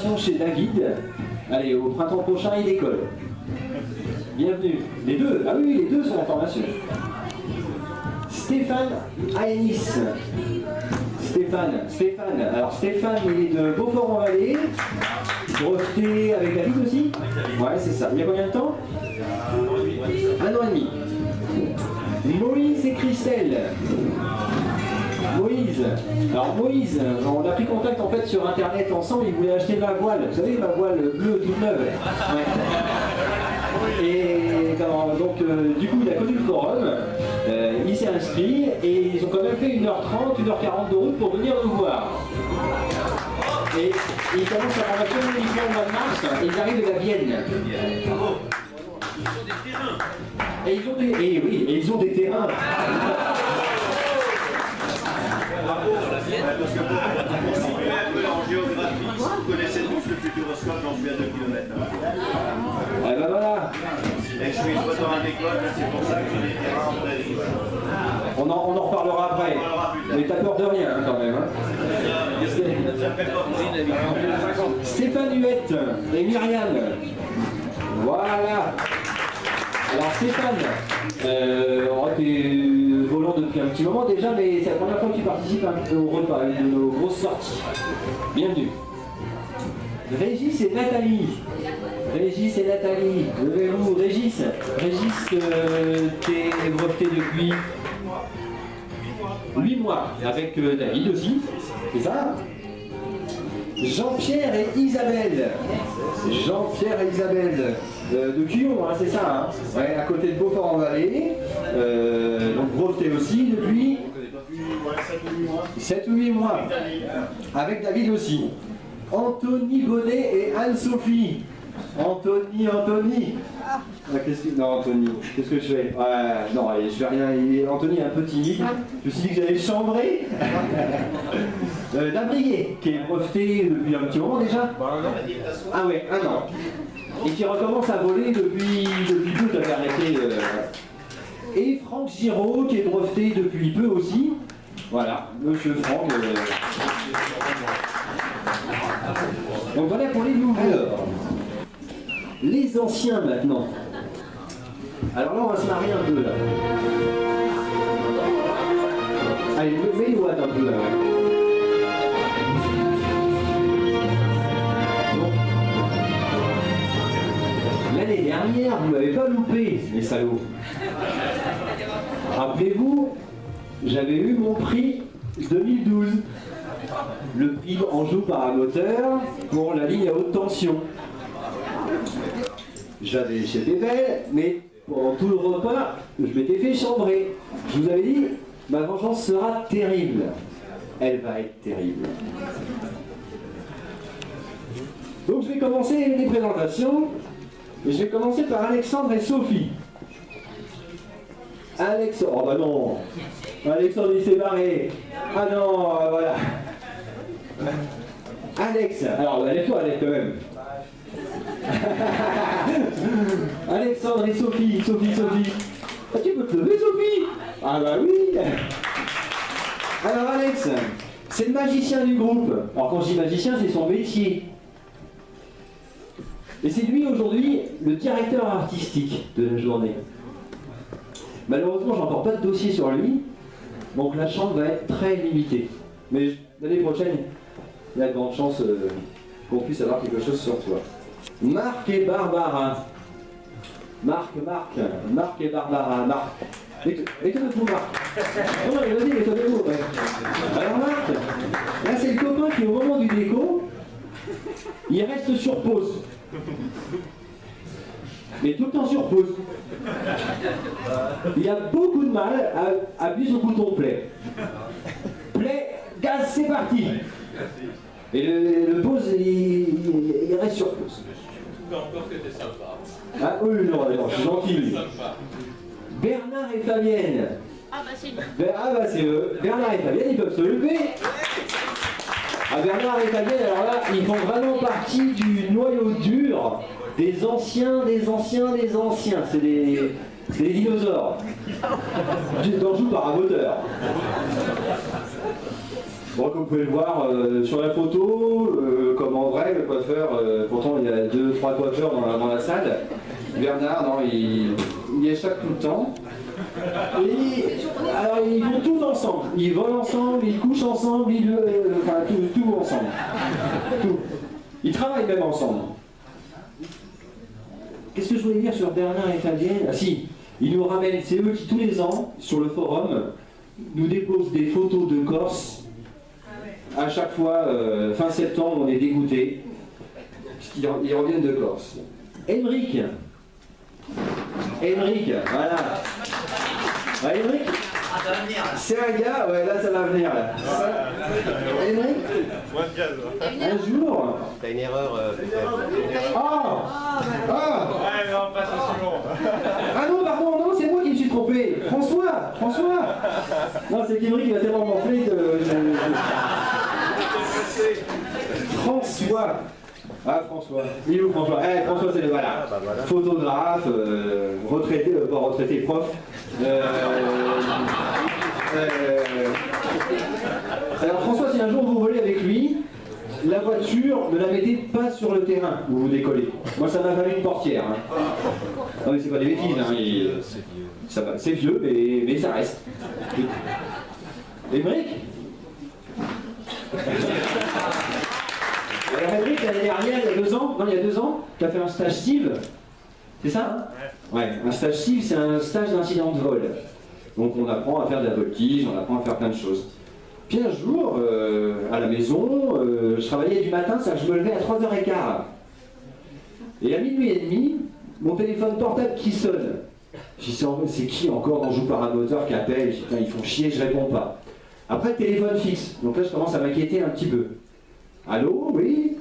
formation chez David. Allez, au printemps prochain, il décolle. Bienvenue. Les deux, ah oui, les deux sont en formation. Stéphane Aenis. Stéphane. Alors Stéphane, il est de Beaufort-en-Vallée. Breveté avec David aussi. Ouais, c'est ça. Il y a combien de temps? 1 an et demi. Moïse et Christelle. Moïse. Alors Moïse, on a pris contact en fait sur internet ensemble, il voulait acheter ma voile. Vous savez, ma voile bleue toute neuve. Ouais. Et donc du coup il a connu le forum, il s'est inscrit et ils ont quand même fait 1h30, 1h40 de route pour venir nous voir. Et ils commencent la formation uniquement au mois de mars et ils arrivent de la Vienne. Et ils ont des, et oui, et ils ont des terrains. Parce que pour situer un peu en géographie, si vous connaissez tous le Futuroscope, j'en suis à 2 km. Ah ben voilà. Et je suis exploitant agricole, c'est pour ça que j'ai des terrains en prairie. On en reparlera après. Mais t'as peur de rien hein, quand même. Hein. Stéphane Huette et Myriam. Voilà. Alors Stéphane, t'es volant depuis un petit moment déjà, mais c'est la première fois que tu participes au repas, à une de nos grosses sorties. Bienvenue. Régis et Nathalie. Levez-vous. Régis, t'es breveté depuis 8 mois, avec David aussi, c'est ça? Jean-Pierre et Isabelle. De Cuillon, hein, c'est ça, hein. Ouais, à côté de Beaufort-en-Vallée. Donc breveté aussi depuis 7 ou 8 mois. Avec David aussi. Anthony Bonnet et Anne-Sophie. Anthony. Non, Anthony, qu'est-ce que je fais? Non, je fais rien. Anthony est un peu timide. Je me suis dit que j'allais chambrer. D'Abrier, qui est breveté depuis un petit moment déjà. Ah ouais, 1 an. Et qui recommence à voler depuis peu, t'avais arrêté. Et Franck Giraud, qui est breveté depuis peu aussi. Voilà, monsieur Franck. Donc voilà pour les nouveaux. Alors, les anciens maintenant. Alors là, on va se marier un peu là. Allez, mets les watts un peu là. L'année dernière, vous m'avez pas loupé, les salauds. Rappelez-vous, j'avais eu mon prix 2012. Le prix Anjou Paramoteur pour la ligne à haute tension. J'étais belle, mais pendant tout le repas, je m'étais fait chambrer. Je vous avais dit, ma vengeance sera terrible. Elle va être terrible. Donc je vais commencer les présentations. Et je vais commencer par Alexandre et Sophie. Oh bah non. Alexandre il s'est barré. Ah non, voilà. Alex, alors lève-toi Alex quand même. Alexandre et Sophie. Ah, tu peux te lever Sophie? Ah bah oui. Alors Alex, c'est le magicien du groupe. Alors quand je dis magicien, c'est son métier. Et c'est lui aujourd'hui le directeur artistique de la journée. Malheureusement, j'en pas de dossier sur lui, donc la chance va être très limitée. Mais l'année prochaine, il y a de grandes chances qu'on puisse avoir quelque chose sur toi. Marc et Barbara. Marc et Barbara. Marc. Étonnez-vous, Marc. Non, mais vas-y, étonnez-vous. Ouais. Alors Marc, là c'est le copain qui au moment du déco, il reste sur pause. Mais tout le temps sur pause. Il a beaucoup de mal à appuyer sur le bouton play. Play, gaz, c'est parti. Et le pause, il reste sur pause. Encore que t'es sympa. Ah oui, non, je suis gentil. Bernard et Fabienne. Ah bah c'est nous. Ah bah c'est eux. Bernard et Fabienne, ils peuvent se lever. Ah, Bernard et Fabienne, alors là, ils font vraiment partie du noyau dur des anciens. C'est des dinosaures. D'Anjou Paramoteur. Bon, comme vous pouvez le voir sur la photo, comme en vrai, le coiffeur, pourtant il y a 2-3 coiffeurs dans la salle. Bernard, non, il échappe tout le temps. Et, alors ils vont tous ensemble, ils volent ensemble, ils couchent ensemble, enfin tout ensemble. Tout. Ils travaillent même ensemble. Qu'est-ce que je voulais dire sur Bernard et Fabienne? Ah si, ils nous ramènent, c'est eux qui tous les ans, sur le forum, nous déposent des photos de Corse. À chaque fois, fin septembre, on est dégoûtés. Ils reviennent de Corse. Émeric, voilà. Ah, Émeric, c'est un gars, ouais, là ça va venir. Là. Émeric, un jour. T'as une erreur. Ouais, non, pas ça suivant. Ah non, pardon, non, c'est moi qui me suis trompé. François. Non, c'est qu'Émeric qui va tellement m'enfler que François. Ah, François. Il est où François? François, c'est le voilà. Photographe, retraité, pas retraité, prof. Alors François, si un jour vous volez avec lui, la voiture, ne la mettez pas sur le terrain où vous décollez. Moi, ça m'a valu une portière. Hein. Non, mais c'est pas des bêtises. Hein. C'est vieux, mais ça reste. Émeric. Alors Émeric, l'année dernière, il y a 2 ans, tu as fait un stage CIV. C'est ça? Ouais, un stage CIV, c'est un stage d'incident de vol. Donc on apprend à faire de la voltige, on apprend à faire plein de choses. Puis un jour, à la maison, je travaillais du matin, ça, je me levais à 3h15. Et à minuit et demi, mon téléphone portable qui sonne. Je dis, c'est qui encore dans Joue Paramoteur qui appelle? Je dis, ils font chier, je réponds pas. Après, téléphone fixe. Donc là, je commence à m'inquiéter un petit peu. Allô? Oui?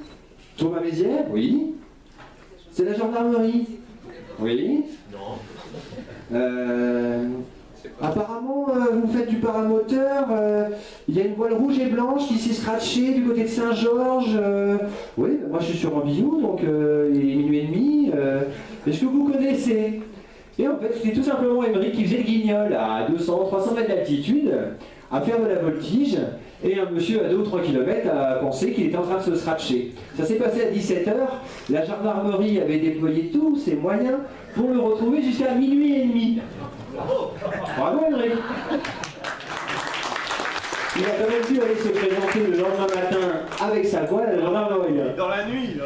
Tour ma Mézières? Oui? C'est la gendarmerie? Oui? Non. Apparemment, vous faites du paramoteur, il y a une voile rouge et blanche qui s'est scratchée du côté de Saint-Georges. Oui, moi je suis sur Ambillou, donc il est minuit et demi. Est-ce que vous connaissez? Et en fait, c'était tout simplement Émeric qui faisait le guignol à 200-300 mètres d'altitude, à faire de la voltige, et un monsieur à 2 ou 3 km a pensé qu'il était en train de se scratcher. Ça s'est passé à 17h, la gendarmerie avait déployé tous ses moyens pour le retrouver jusqu'à minuit et demi. Bravo Émeric. Il a quand même dû aller se présenter le lendemain matin avec sa voile à la gendarmerie. Dans la nuit.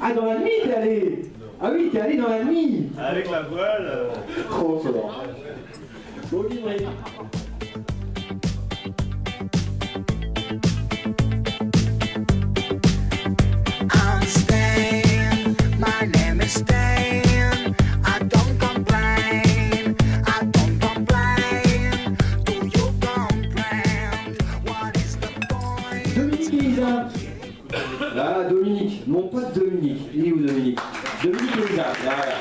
Ah, dans la nuit t'es allé? Ah oui, t'es allé dans la nuit. Avec la voile. Trop fort. Bon, Émeric. I'm Stan, my name is Stan. I don't complain, do you comprehend? What is the point? Dominique Elisa. Ah, Dominique, mon pote Dominique. Il est où Dominique? Dominique Elisa. Voilà.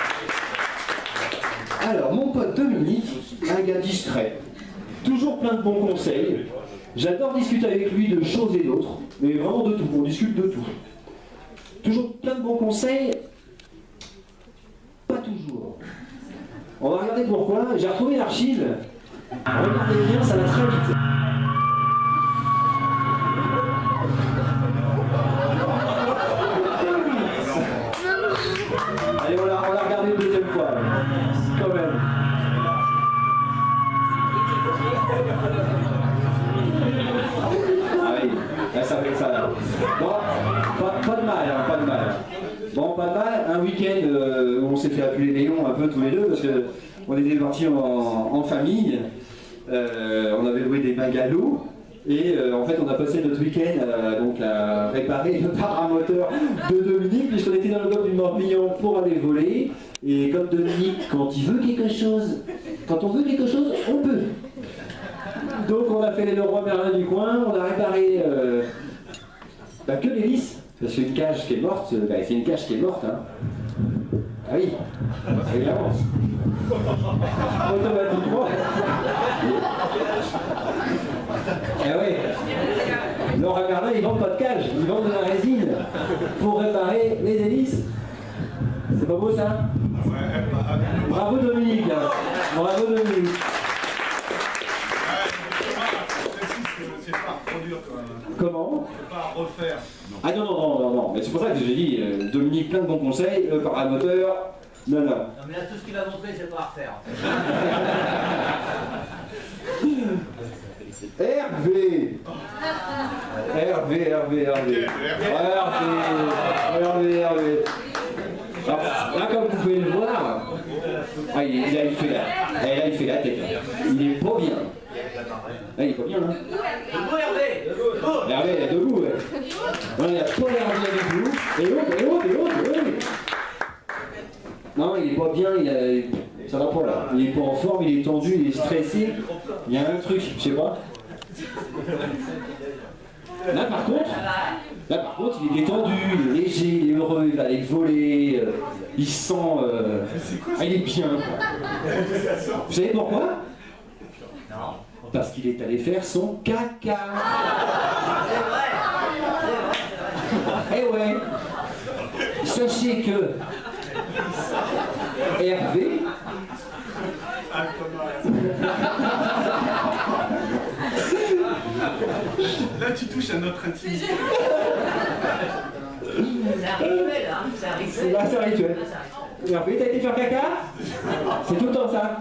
Alors, mon pote Dominique, un gars discret, toujours plein de bons conseils. J'adore discuter avec lui de choses et d'autres, mais vraiment de tout, on discute de tout. Toujours plein de bons conseils, pas toujours. On va regarder pourquoi. J'ai retrouvé l'archive. Regardez bien, ça va très vite. Allez, on l'a regardé une deuxième fois, quand même. Ah oui, là, ça fait ça là. Bon, pas de mal, hein, pas de mal. Bon, pas de mal, un week-end où on s'est fait appeler Léon un peu tous les deux, parce qu'on était partis en famille, on avait loué des bungalows, et en fait on a passé notre week-end donc à réparer le paramoteur de Dominique, puisqu'on était dans le golfe du Morbihan pour aller voler, et comme Dominique, quand il veut quelque chose, quand on veut quelque chose, on peut. Donc on a fait les Leroy Merlin du coin, on a réparé que l'hélice, parce qu'une cage qui est morte, c'est une cage qui est morte. Hein. Ah oui, évidemment. Automatiquement. Eh oui. Leroy Merlin, ils vendent pas de cage, ils vendent de la résine pour réparer les hélices. C'est pas beau ça? Bravo Dominique. Hein. Bravo Dominique. C'est pas produit dur quand même. Comment? Faut pas refaire. Ah non, non, non, non, non. Mais c'est pour ça que j'ai dit, Dominique, plein de bons conseils, le paramoteur, non, non. Non mais là tout ce qu'il va montrer c'est pas à refaire. Hervé. Hervé. Alors, là, comme vous pouvez le voir, ah, il fait la tête. Il est pas bien. Là, il est pas bien, là. Debout Hervé. Hervé, il est debout, ouais. Voilà, il y a pas Hervé avec vous. Et l'autre, oui. Non, il est pas bien, ça va pas là. Il est pas en forme, il est tendu, il est stressé. Il y a un truc, je sais pas. Là par contre, il est détendu, il est léger, il est heureux, il va aller voler, il se sent... Ah, il est bien, quoi. Vous savez pourquoi? Non. Parce qu'il est allé faire son caca. Eh ouais. Sachez que Hervé... Là, tu touches à notre intimité. C'est un rituel, hein. C'est un rituel. C'est un rituel. Hervé, t'as été faire caca? C'est tout le temps ça.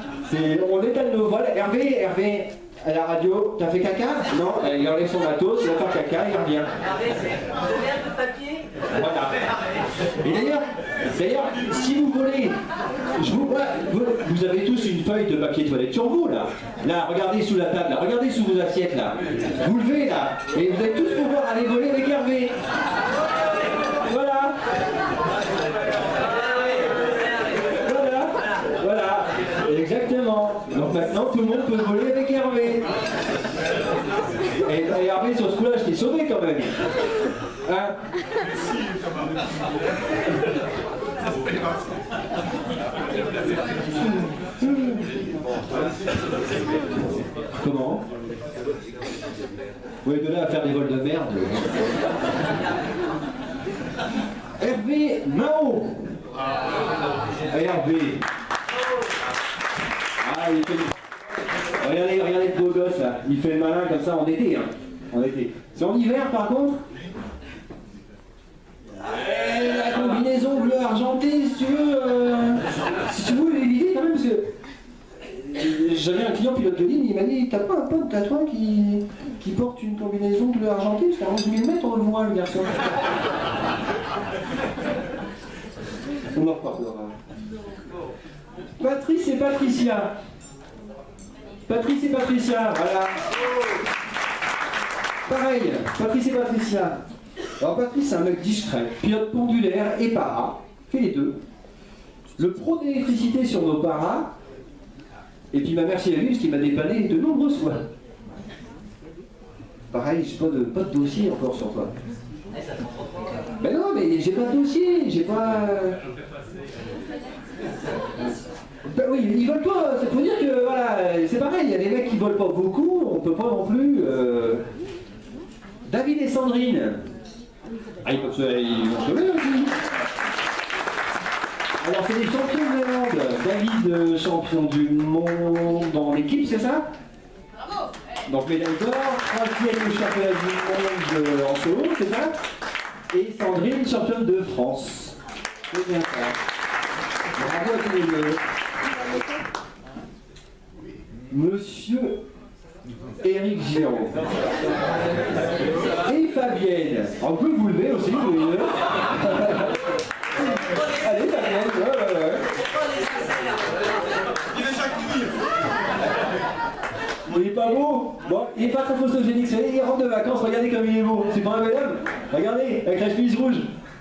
On étale nos voiles. Hervé, à la radio, t'as fait caca? Non, il enlève son matos, il va faire caca, il revient. Hervé, vous avez un peu de papier? Voilà. Et d'ailleurs, si vous voulez, vous avez tous une feuille de papier toilette sur vous, là. Là, regardez sous la table, là. Regardez sous vos assiettes, là. Vous levez, là. Et vous allez tous pouvoir aller voler avec Hervé. Voilà. Voilà. Exactement. Donc maintenant, tout le monde peut voler avec Hervé. Et Hervé, sur ce coup-là, je t'ai sauvé quand même. Hein? Comment? Oui, de là à faire des vols de merde. Hervé Mao. Hervé. Ah, il fait... Regardez le beau gosse là. Il fait le malin comme ça en été. Hein. En été. C'est en hiver par contre. La combinaison bleu argenté, si tu veux. Si tu veux l'éviter quand même, parce que j'avais un client pilote de ligne, il m'a dit t'as pas un pote à toi qui porte une combinaison bleu argenté? Parce qu'à 11 000 mètres, on le voit, le garçon. On en reparlera. Patrice et Patricia. Patrice et Patricia, voilà. Pareil, Patrice et Patricia. Alors Patrice, c'est un mec discret, pilote pendulaire et para, fait les deux. Le pro d'électricité sur nos paras, et puis ma mère s'y a vu parce qu'il m'a dépanné de nombreuses fois. Pareil, j'ai pas de dossier encore sur toi. Ben non, mais j'ai pas de dossier, j'ai pas... Ben oui, ils volent pas, c'est pour dire que voilà, c'est pareil, il y a des mecs qui volent pas beaucoup, on peut pas non plus... David et Sandrine. Ah, ils vont se lever aussi. Alors, c'est les champions de monde. David, champion du monde dans l'équipe, c'est ça? Bravo. Donc, médaille d'or, 3e championnat du monde en solo, c'est ça? Et Sandrine, championne de France. C'est bien ça. Bravo à tous les deux. Monsieur Éric Géraud. Et Fabienne. On peut vous lever aussi, tous les deux. Allez, Fabienne. Ouais. Il est chaque nuit. Il est pas beau. Bon, il est pas très photogénique. Il rentre de vacances, regardez comme il est beau. C'est pas un bel homme. Regardez, avec la chemise rouge.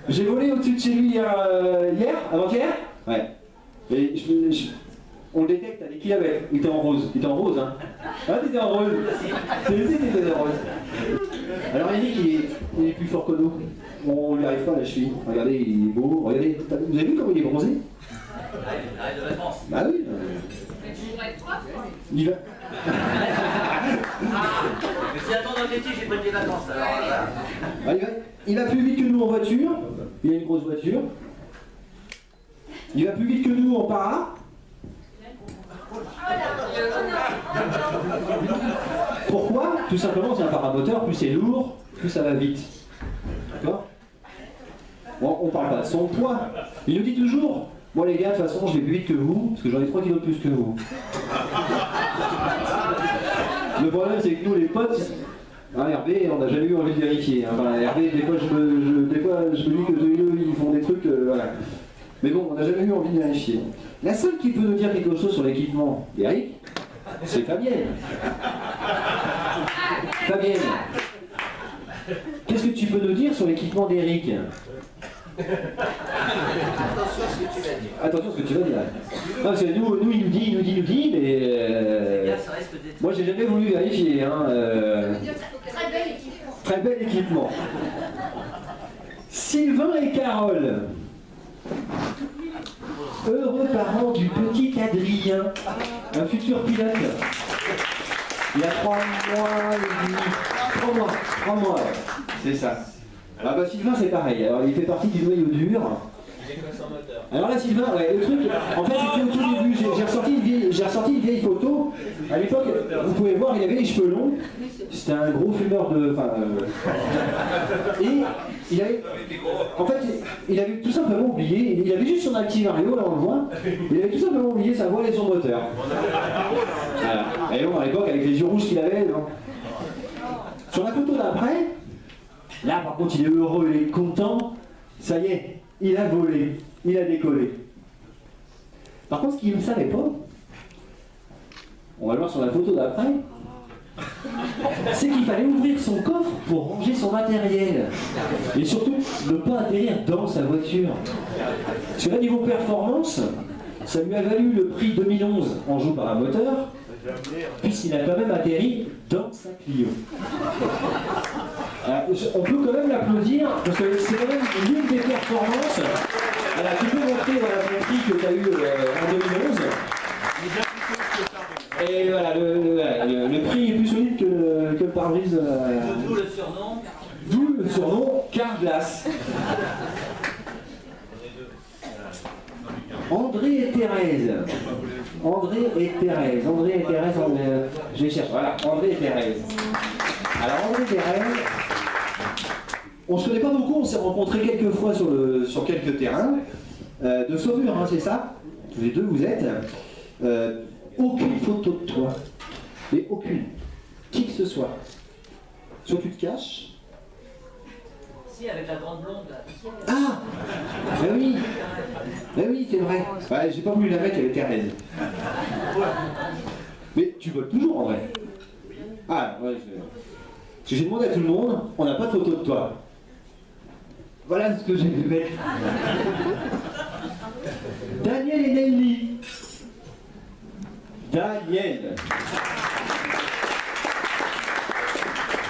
J'ai volé au-dessus de chez lui avant-hier. Ouais. Et on le détecte, avec qui il avait? Il était en rose. Il était en rose, hein? Ah, t'étais en rose. T'étais en rose. Alors, Eric, il est plus fort que nous. On lui arrive pas à la cheville. Regardez, il est beau. Regardez, vous avez vu comment il est bronzé? Il arrive de vacances. Bah oui. Il va. Mais si attends dans le métier, j'ai pris des vacances alors. Ah, il va plus vite que nous en voiture. Il a une grosse voiture. Il va plus vite que nous en para. Pourquoi? Tout simplement, c'est un paramoteur, plus c'est lourd, plus ça va vite. D'accord? Bon, on parle pas de son poids. Il nous dit toujours, moi les gars, de toute façon, je vais plus vite que vous, parce que j'en ai 3 kilos de plus que vous. Le problème, c'est que nous, les potes, hein, Hervé, on n'a jamais eu envie de vérifier. Hein. Enfin, Hervé, des fois, je me dis que tous les deux, ils font des trucs, voilà. Mais bon, on n'a jamais eu envie de vérifier. La seule qui peut nous dire quelque chose sur l'équipement, Eric, c'est Fabienne. Fabienne, qu'est-ce que tu peux nous dire sur l'équipement d'Eric? Attention à ce que tu vas dire. Attention à ce que tu vas dire. Non, parce que nous, il nous dit, mais... Regarde, ça risque d'être... moi, j'ai jamais voulu vérifier. Hein, Très bel équipement. Très bel équipement. Sylvain et Carole. Heureux parents du petit Adrien, un futur pilote. Il a 3 mois et demi. 3 mois, ouais. C'est ça. Ah bah Sylvain c'est pareil, alors il fait partie du noyau dur. Alors là Sylvain, ouais, le truc, en fait c'était au tout début, j'ai ressorti une vieille photo. À l'époque, vous pouvez voir, il avait les cheveux longs. C'était un gros fumeur de... Et il avait... En fait, il avait tout simplement oublié, il avait juste son Activario, là on le voit, il avait tout simplement oublié sa voile et son moteur. Voilà. Et bon, à l'époque, avec les yeux rouges qu'il avait, non. Sur la photo d'après, là par contre il est heureux, il est content, ça y est, il a volé, il a décollé. Par contre, ce qu'il ne savait pas, on va le voir sur la photo d'après, c'est qu'il fallait ouvrir son coffre pour ranger son matériel. Et surtout, ne pas atterrir dans sa voiture. Parce que là, niveau performance, ça lui a valu le prix 2011 en joue par un moteur, puisqu'il a quand même atterri dans sa Clio. On peut quand même l'applaudir, parce que c'est quand même l'une des performances. Alors, tu peux montrer voilà, ton prix que tu as eu en 2011. Et voilà, le prix est plus solide que le pare-brise. D'où le surnom. D'où le surnom Carglass. André et Thérèse. Je les cherche. Voilà, André et Thérèse. Alors André et Thérèse, on se connaît pas beaucoup, on s'est rencontrés quelques fois sur quelques terrains. De Saumur, hein, c'est ça? Tous les deux vous êtes. Aucune photo de toi. Mais aucune. Qui que ce soit. Soit tu te caches. Si, avec la grande blonde là. Ah ben oui, c'est vrai. Ouais, j'ai pas voulu la mettre avec Thérèse. Mais tu voles toujours en vrai. Ah, ouais, parce que j'ai demandé à tout le monde, on n'a pas de photo de toi. Voilà ce que j'ai pu mettre. Daniel et Nelly. Daniel.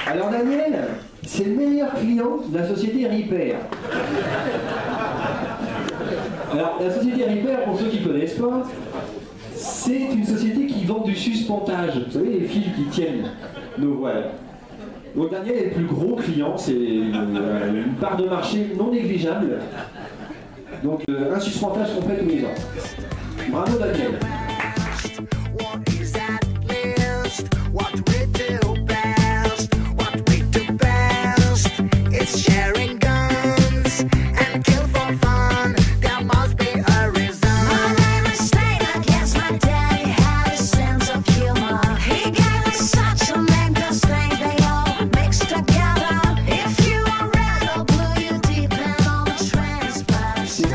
Alors Daniel, c'est le meilleur client de la société Repair. Alors la société Repair, pour ceux qui ne connaissent pas, c'est une société qui vend du suspentage. Vous savez, les fils qui tiennent nos voiles. Donc Daniel est le plus gros client, c'est une part de marché non négligeable. Donc un suspentage complet tous les ans. Bravo Daniel. What is that list? What we do best? What we do best? It's sharing guns and kill for fun. There must be a reason. My name is Stan. I guess my daddy had a sense of humor. He gave us such a name, 'cause they all mixed together. If you are red or blue, you depend on the transfer state.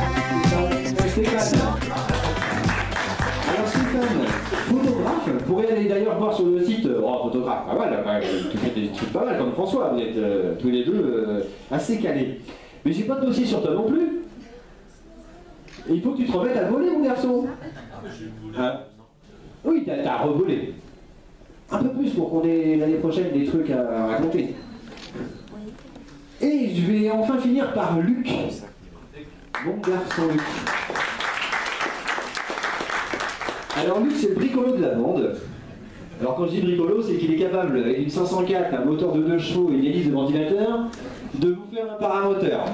Alors Stéphane, photographe, vous pourrez aller d'ailleurs voir sur le site, photographe, pas mal, tu fais des trucs pas mal comme François, vous êtes tous les deux assez calés. Mais j'ai pas de dossier sur toi non plus. Et il faut que tu te remettes à voler mon garçon. Hein? Oui, t'as revolé. Un peu plus pour qu'on ait l'année prochaine des trucs à raconter. Et je vais enfin finir par Luc. Mon garçon Luc. Alors Luc, c'est le bricolo de la bande. Alors quand je dis bricolo, c'est qu'il est capable, avec une 504, un moteur de 2 chevaux et une hélice de ventilateur, de vous faire un paramoteur.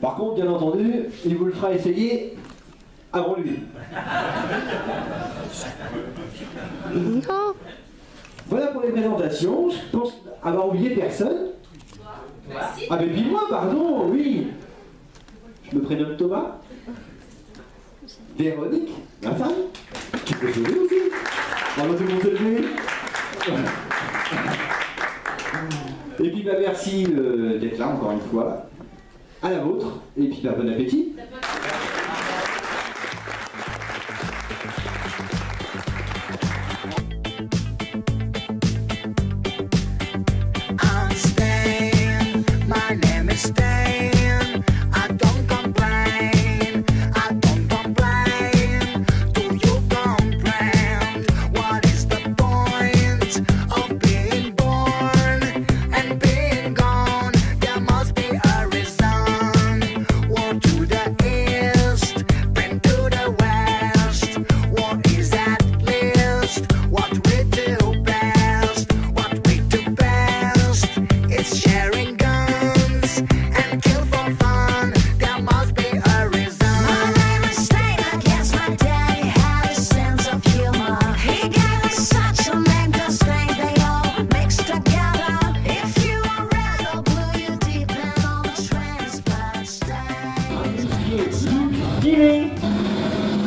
Par contre, bien entendu, il vous le fera essayer avant lui. Voilà pour les présentations. Je pense avoir oublié personne. Ah mais puis moi, pardon, oui. Je me prénomme Thomas. Véronique, ma femme. Tu peux jouer aussi. Bravo tout le monde se lever. Et puis bah, merci d'être là encore une fois. À la vôtre. Et puis bah, bon appétit.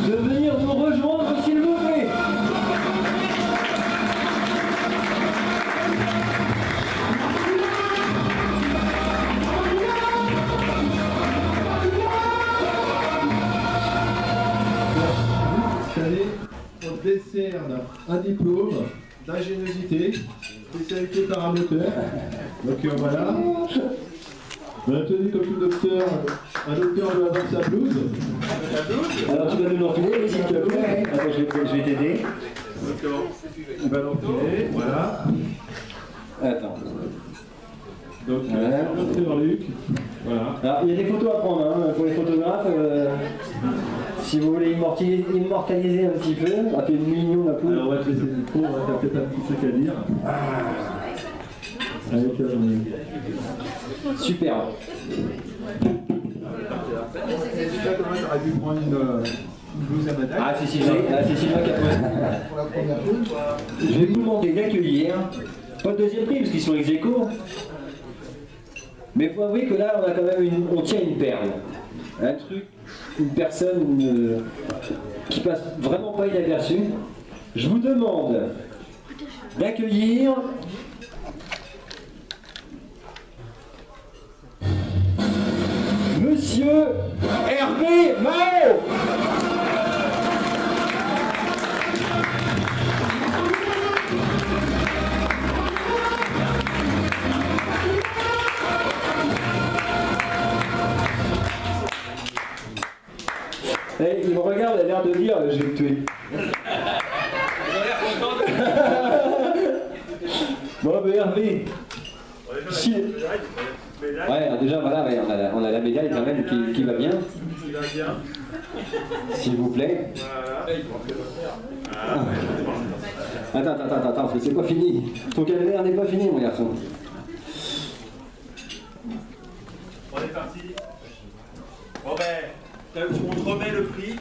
De venir nous rejoindre s'il vous plaît. Cette année, on décerne un diplôme d'ingéniosité, spécialité paramoteur. Donc voilà. On a tenu comme tout docteur, un docteur doit avoir sa blouse. Alors tu vas nous l'enfiler s'il te plaît. Attends, je vais t'aider. On va l'enfiler, voilà. Attends. Donc, docteur Luc, voilà. Alors il y a des photos à prendre hein, pour les photographes. Si vous voulez immortaliser un petit peu, un peu mignon la poule. Alors on va te laisser le micro, on va peut-être un petit truc à dire. Avec, super. J'aurais dû prendre une blouse à madame. Ah c'est Sylvain qui a trouvé. Pour la première blouse. Je vais vous demander d'accueillir, pas le deuxième prix parce qu'ils sont ex aequo, mais il faut avouer que là on a quand même on tient une perle. Un truc, une personne qui passe vraiment pas inaperçue. Je vous demande d'accueillir Monsieur Hervé Mao. Et il me regarde, il a l'air de dire je vais le tuer. Bon, ben Hervé. Si... Ouais, déjà voilà, ouais, on a la médaille quand même qui va bien. S'il vous plaît. Attends, c'est pas fini. Ton calvaire n'est pas fini, mon garçon. On est parti. Bon ben, on te remet le prix.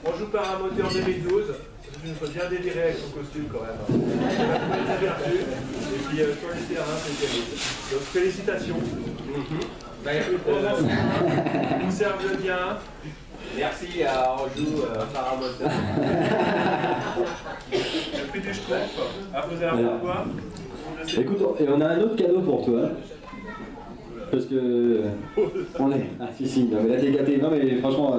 On joue par un moteur 2012. Tu nous sois bien déliré avec ton costume quand même. Très bien reçu. Et puis sur les terrains, c'est terrible. Donc félicitations. Conserve-le bien. Merci à Anjou Paramoteur. Le prix du Schtroumpf à poser un pourquoi. Écoute, et on a un autre cadeau pour toi. Parce que on est. Ah si, non mais là t'es gâté. Non mais franchement,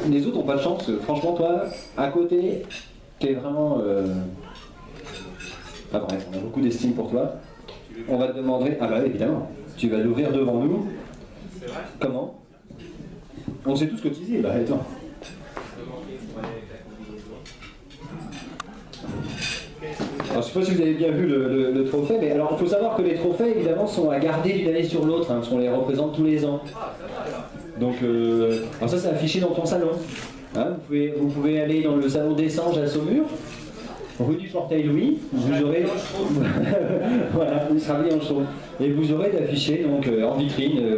les autres ont pas de chance. Franchement toi, à côté, t'es vraiment. Ah bref, on a beaucoup d'estime pour toi. On va te demander. Ah bah oui, évidemment. Tu vas l'ouvrir devant nous. C'est vrai ? Comment? On sait tout ce que tu disais. Bah attends. Alors, je ne sais pas si vous avez bien vu le trophée, mais alors il faut savoir que les trophées évidemment sont à garder d'une année sur l'autre, hein, parce qu'on les représente tous les ans. Donc alors ça c'est affiché dans ton salon. Hein, vous pouvez aller dans le salon des Sanges à Saumur, rue du Portail Louis, vous aurez. Voilà, vous serez en chaud. Et vous aurez d'afficher donc en vitrine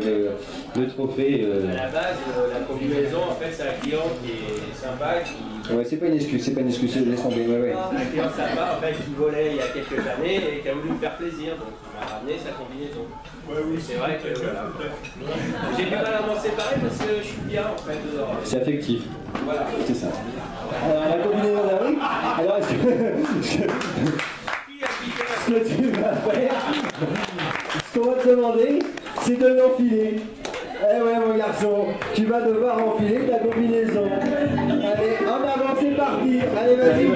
le trophée. À la base, la combinaison, en fait, c'est un client qui est sympa, qui... Ouais, c'est pas une excuse, laisse tomber, ouais. Un client sympa, en fait, qui volait il y a quelques années et qui a voulu me faire plaisir, donc il m'a ramené sa combinaison. Ouais, oui, c'est vrai que voilà. J'ai du mal à m'en séparer parce que je suis bien, en fait, dedans. C'est affectif. Voilà. C'est ça. Alors, la combinaison d'Harry, alors est-ce que... Ce que tu vas faire, ce qu'on va te demander, c'est de l'enfiler. Eh ouais mon garçon, tu vas devoir enfiler ta combinaison. Allez, en avant, c'est parti. Allez, vas-y.